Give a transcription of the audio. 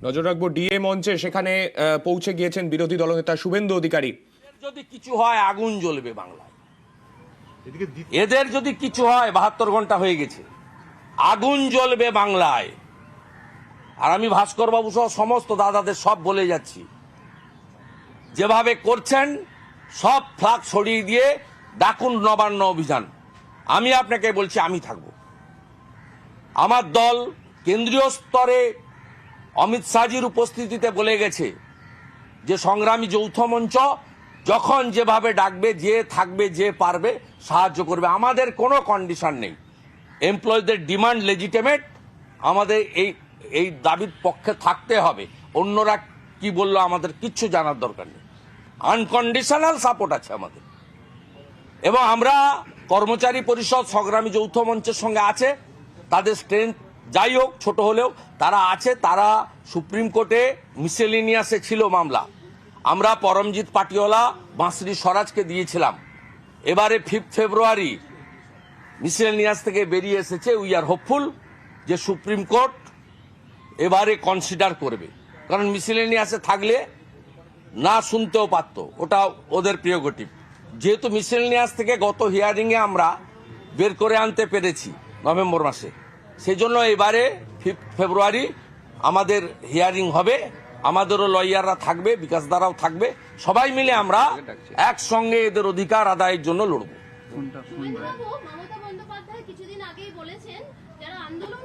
নজর রাখবো ডিএ মঞ্চে, সেখানে পৌঁছে গিয়েছেন বিরোধী দলনেতা শুভেন্দু অধিকারী। যদি কিছু হয় আগুন জ্বলবে বাংলায়, এদের যদি কিছু হয় 72 ঘন্টা হয়ে গেছে, আগুন জ্বলবে বাংলায়। আর আমি ভাস্কর বাবু সহ সমস্ত দাদাদের সব বলে যাচ্ছি, যেভাবে করছেন সব ফ্লাগ সরিয়ে দিয়ে ডাকুন নবান্ন অভিযান। আমি আপনাকে বলছি, আমি থাকব। আমার দল কেন্দ্রীয় স্তরে অমিত শাহজির উপস্থিতিতে বলে গেছে যে সংগ্রামী যৌথ মঞ্চ যখন যেভাবে ডাকবে, যে থাকবে, যে পারবে সাহায্য করবে। আমাদের কোনো কন্ডিশন নেই। এমপ্লয়ীদের ডিমান্ড লেজিটিমেট, আমাদের এই দাবির পক্ষে থাকতে হবে। অন্যরা কি বললো আমাদের কিচ্ছু জানার দরকার নেই। আনকন্ডিশনাল সাপোর্ট আছে আমাদের, এবং আমরা কর্মচারী পরিষদ সংগ্রামী যৌথ মঞ্চের সঙ্গে আছে। তাদের স্ট্রেংথ যাই হোক, ছোট হলেও তারা আছে। তারা সুপ্রিম কোর্টে মিসেলিনিয়াসে ছিল মামলা, আমরা পরমজিৎ পাটিওয়ালা, বাঁশরি স্বরাজকে দিয়েছিলাম। এবারে 5 ফেব্রুয়ারি মিসেলিনিয়াস থেকে বেরিয়ে এসেছে। উই আর হোপফুল যে সুপ্রিম কোর্ট এবারে কনসিডার করবে, কারণ মিসেলিনিয়াসে থাকলে না শুনতেও পারত, ওটা ওদের প্রিয়োগেটিভ। যেহেতু মিসেলিনিয়াস থেকে গত হিয়ারিংয়ে আমরা বের করে আনতে পেরেছি নভেম্বর মাসে, সেই জন্য এবারে 5 ফেব্রুয়ারি আমাদের হিয়ারিং হবে। আমাদেরও লয়াররা থাকবে, বিকাশ দ্বারাও থাকবে। সবাই মিলে আমরা একসঙ্গে এদের অধিকার আদায়ের জন্য লড়ব। মমতা বন্দ্যোপাধ্যায় কিছুদিন আগেই বলেছেন যারা আন্দোলন